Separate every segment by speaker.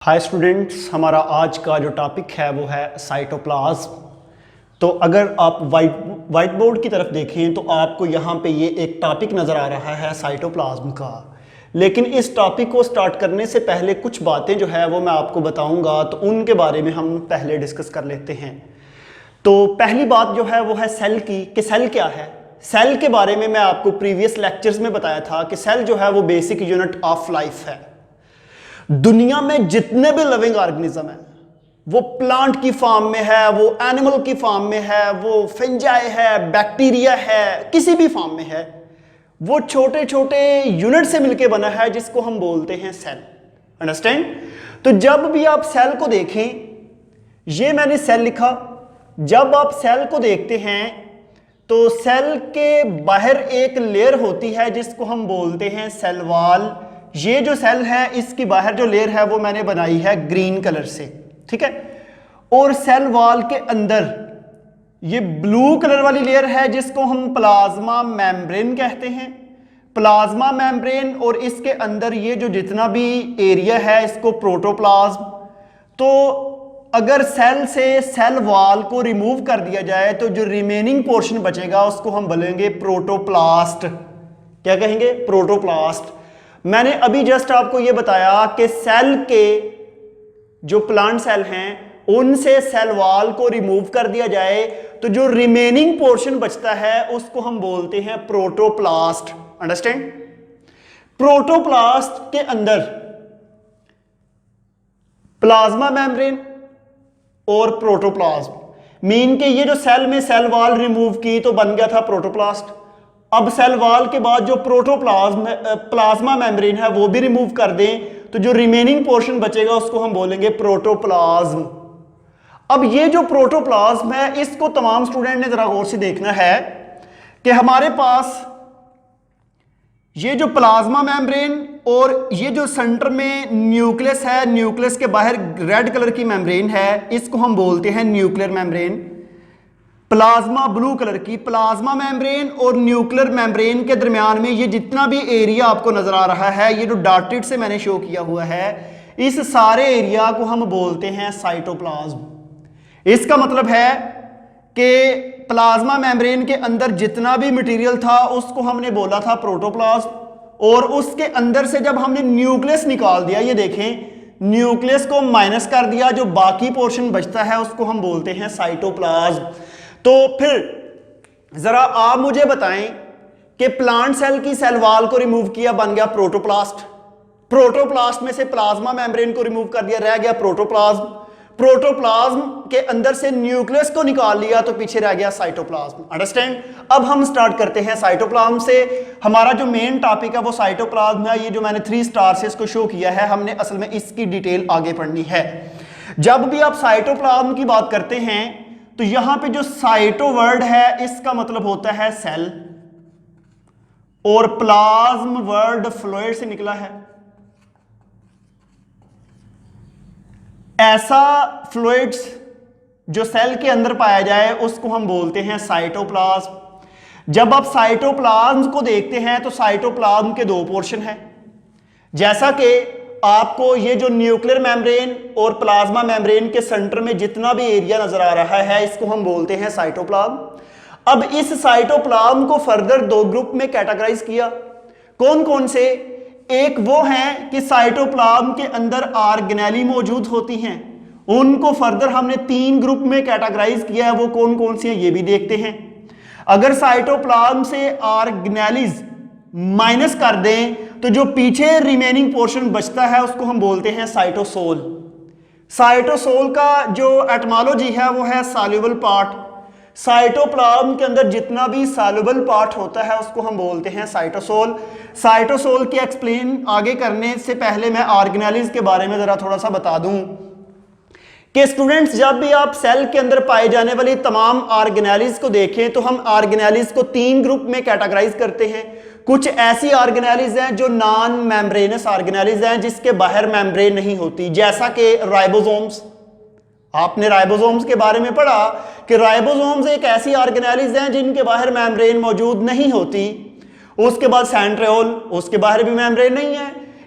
Speaker 1: Hi students, हमारा आज का जो टॉपिक है वो है साइटोप्लाज्म। तो अगर आप वाइट बोर्ड की तरफ देखें तो आपको यहाँ पे ये एक टॉपिक नज़र आ रहा है साइटोप्लाज्म का। लेकिन इस टॉपिक को स्टार्ट करने से पहले कुछ बातें जो है वो मैं आपको बताऊँगा, तो उनके बारे में हम पहले डिस्कस कर लेते हैं। तो पहली बात जो है वो है सेल की, कि सेल क्या है। सेल के बारे में मैं आपको प्रीवियस लेक्चर्स में बताया था कि सेल जो है वो बेसिक यूनिट ऑफ लाइफ है। दुनिया में जितने भी लिविंग ऑर्गेनिज्म है, वो प्लांट की फॉर्म में है, वो एनिमल की फॉर्म में है, वो फंजाई है, बैक्टीरिया है, किसी भी फॉर्म में है, वो छोटे छोटे यूनिट से मिलके बना है जिसको हम बोलते हैं सेल। अंडरस्टैंड। तो जब भी आप सेल को देखें, ये मैंने सेल लिखा, जब आप सेल को देखते हैं तो सेल के बाहर एक लेयर होती है जिसको हम बोलते हैं सेल वॉल। ये जो सेल है इसकी बाहर जो लेयर है वो मैंने बनाई है ग्रीन कलर से, ठीक है। और सेल वॉल के अंदर ये ब्लू कलर वाली लेयर है जिसको हम प्लाज्मा मेम्ब्रेन कहते हैं। प्लाज्मा मेम्ब्रेन, और इसके अंदर ये जो जितना भी एरिया है इसको प्रोटोप्लाज्म। तो अगर सेल से सेल वॉल को रिमूव कर दिया जाए तो जो रिमेनिंग पोर्शन बचेगा उसको हम बोलेंगे प्रोटोप्लास्ट। क्या कहेंगे? प्रोटोप्लास्ट। मैंने अभी जस्ट आपको यह बताया कि सेल के जो प्लांट सेल हैं उनसे सेल वॉल को रिमूव कर दिया जाए तो जो रिमेनिंग पोर्शन बचता है उसको हम बोलते हैं प्रोटोप्लास्ट। अंडरस्टैंड। प्रोटोप्लास्ट के अंदर प्लाज्मा मेम्ब्रेन और प्रोटोप्लाज्म, मीन के ये जो सेल में सेल वॉल रिमूव की तो बन गया था प्रोटोप्लास्ट। अब सेल वॉल के बाद जो प्लाज्मा मेम्ब्रेन है वो भी रिमूव कर दें तो जो रिमेनिंग पोर्शन बचेगा उसको हम बोलेंगे प्रोटोप्लाज्म। अब ये जो प्रोटोप्लाज्म है इसको तमाम स्टूडेंट ने जरा गौर से देखना है कि हमारे पास ये जो प्लाज्मा मेम्ब्रेन और ये जो सेंटर में न्यूक्लियस है, न्यूक्लियस के बाहर रेड कलर की मेम्ब्रेन है, इसको हम बोलते हैं nuclear membrane. Plasma blue colour की, प्लाज्मा मेम्ब्रेन और न्यूक्लियर मेम्ब्रेन के दरमियान में ये जितना भी एरिया आपको नजर आ रहा है, ये जो डॉटेड से मैंने शो किया हुआ है, इस सारे एरिया को हम बोलते हैं साइटोप्लाज्म। इसका मतलब है कि प्लाज्मा मेम्ब्रेन के अंदर जितना भी मटेरियल था उसको हमने बोला था प्रोटोप्लाज्म, और उसके अंदर से जब हमने न्यूक्लियस निकाल दिया, ये देखें न्यूक्लियस को माइनस कर दिया, जो बाकी पोर्शन बचता है उसको हम बोलते हैं साइटोप्लाज्म। तो फिर जरा आप मुझे बताएं कि प्लांट सेल की सेल वॉल को रिमूव किया, बन गया प्रोटोप्लास्ट। प्रोटोप्लास्ट में से प्लाज्मा मेम्ब्रेन को रिमूव कर दिया, रह गया प्रोटोप्लाज्म। प्रोटोप्लाज्म के अंदर से न्यूक्लियस को निकाल लिया तो पीछे रह गया साइटोप्लाज्म। अंडरस्टैंड। अब हम स्टार्ट करते हैं साइटोप्लाज्म से। हमारा जो मेन टॉपिक है वो साइटोप्लाज्म है। ये जो मैंने 3 स्टार से इसको शो किया है, हमने असल में इसकी डिटेल आगे पढ़नी है। जब भी आप साइटोप्लाज्म की बात करते हैं तो यहां पे जो साइटो वर्ड है इसका मतलब होता है सेल, और प्लाज्म वर्ड फ्लूइड से निकला है। ऐसा फ्लूइड्स जो सेल के अंदर पाया जाए उसको हम बोलते हैं साइटोप्लाज्म। जब आप साइटोप्लाज्म को देखते हैं तो साइटोप्लाज्म के 2 पोर्शन हैं। जैसा कि आपको ये जो न्यूक्लियर मेम्ब्रेन और प्लाज्मा मेम्ब्रेन के सेंटर में जितना भी एरिया नजर आ रहा है इसको हम बोलते हैं साइटोप्लाज्म। अब इस साइटोप्लाज्म को फर्दर 2 ग्रुप में कैटेगराइज किया। कौन कौन से? एक वो है कि साइटोप्लाज्म के अंदर ऑर्गेनेली मौजूद होती हैं, उनको फर्दर हमने 3 ग्रुप में कैटेगराइज किया है। वो कौन कौन सी है ये भी देखते हैं। अगर साइटोप्लाज्म से ऑर्गेनेलीज माइनस कर दें तो जो पीछे रिमेनिंग पोर्शन बचता है उसको हम बोलते हैं साइटोसोल। साइटोसोल का जो एटमोलॉजी है वो है सॉल्युबल पार्ट। साइटोप्लाज्म के अंदर जितना भी सॉल्युबल पार्ट होता है उसको हम बोलते हैं साइटोसोल। साइटोसोल के एक्सप्लेन आगे करने से पहले मैं ऑर्गेनेलीज के बारे में जरा थोड़ा सा बता दूं कि स्टूडेंट्स, जब भी आप सेल के अंदर पाए जाने वाली तमाम ऑर्गेनेलीज को देखें तो हम ऑर्गेनेलीज को 3 ग्रुप में कैटेगराइज करते हैं। कुछ ऐसी ऑर्गेनेलीज हैं जो नॉन मेम्ब्रेनस ऑर्गेनेलीज हैं, जिसके बाहर मेम्ब्रेन नहीं होती, जैसा कि राइबोसोम्स। आपने राइबोसोम्स के बारे में पढ़ा कि राइबोसोम्स एक ऐसी ऑर्गेनेलीज हैं जिनके बाहर मेम्ब्रेन मौजूद नहीं होती। उसके बाद सेंट्रियोल, उसके बाहर भी मेम्ब्रेन नहीं है।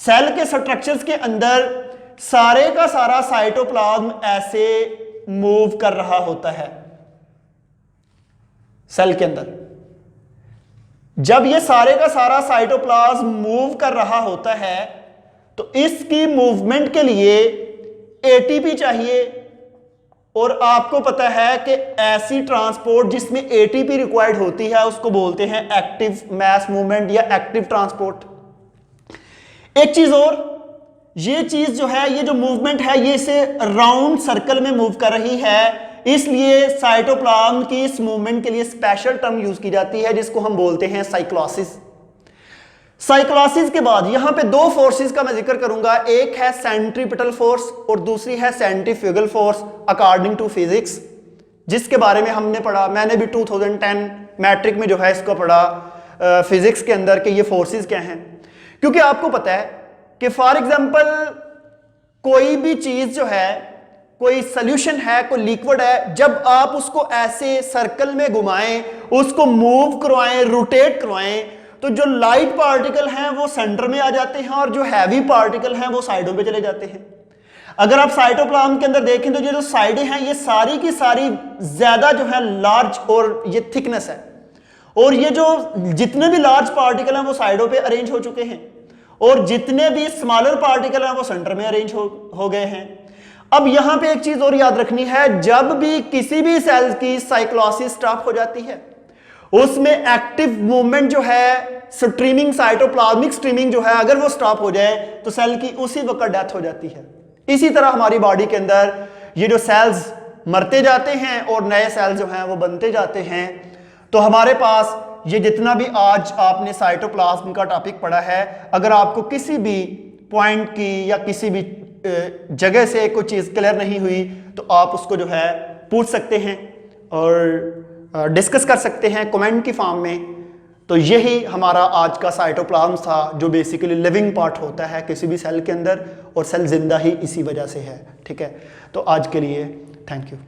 Speaker 1: सेल के स्ट्रक्चर्स के अंदर सारे का सारा साइटोप्लाज्म ऐसे मूव कर रहा होता है। सेल के अंदर जब ये सारे का सारा साइटोप्लाज्म मूव कर रहा होता है तो इसकी मूवमेंट के लिए एटीपी चाहिए, और आपको पता है कि ऐसी ट्रांसपोर्ट जिसमें एटीपी रिक्वायर्ड होती है उसको बोलते हैं एक्टिव मास मूवमेंट या एक्टिव ट्रांसपोर्ट। एक चीज और, ये चीज जो है, ये जो मूवमेंट है ये इसे राउंड सर्कल में मूव कर रही है, इसलिए साइटोप्लाज्म की इस मूवमेंट के लिए स्पेशल टर्म यूज की जाती है जिसको हम बोलते हैं साइक्लोसिस। साइक्लोसिस के बाद यहां पे दो फोर्सेस का मैं जिक्र करूंगा, एक है सेंट्रीपिटल फोर्स और दूसरी है centrifugal force according to physics, जिसके बारे में हमने पढ़ा, मैंने भी 2010 मैट्रिक में जो है इसको पढ़ा फिजिक्स के अंदर कि ये फोर्सेस क्या हैं। क्योंकि आपको पता है कि फॉर एग्जांपल कोई भी चीज जो है, कोई सॉल्यूशन है, कोई लिक्विड है, जब आप उसको ऐसे सर्कल में घुमाएं, उसको मूव करवाएं, रोटेट करवाएं, तो जो लाइट पार्टिकल हैं वो सेंटर में आ जाते हैं और जो हैवी पार्टिकल हैं वो साइडों पे चले जाते हैं। अगर आप साइटोप्लाज्म के अंदर देखें तो ये जो साइडें हैं ये सारी की सारी ज्यादा जो है लार्ज और ये थिकनेस है, और ये जो जितने भी लार्ज पार्टिकल हैं वो साइडों पे अरेंज हो चुके हैं, और जितने भी स्मॉलर पार्टिकल हैं वो सेंटर में अरेंज हो गए हैं। अब यहां पे एक चीज और याद रखनी है, जब भी किसी भी सेल की साइक्लोसिस स्टॉप हो जाती है उसमें एक्टिव मूवमेंट जो है, स्ट्रीमिंग, साइटोप्लाज्मिक स्ट्रीमिंग जो है, अगर वो स्टॉप हो जाए तो सेल की उसी वक्त डेथ हो जाती है। इसी तरह हमारी बॉडी के अंदर ये जो सेल्स मरते जाते हैं और नए सेल्स जो हैं वो बनते जाते हैं। तो हमारे पास ये जितना भी आज आपने साइटोप्लाज्म का टॉपिक पढ़ा है, अगर आपको किसी भी पॉइंट की या किसी भी जगह से कोई चीज़ क्लियर नहीं हुई तो आप उसको जो है पूछ सकते हैं और डिस्कस कर सकते हैं कमेंट की फॉर्म में। तो यही हमारा आज का साइटोप्लाज्म था, जो बेसिकली लिविंग पार्ट होता है किसी भी सेल के अंदर, और सेल जिंदा ही इसी वजह से है। ठीक है, तो आज के लिए थैंक यू।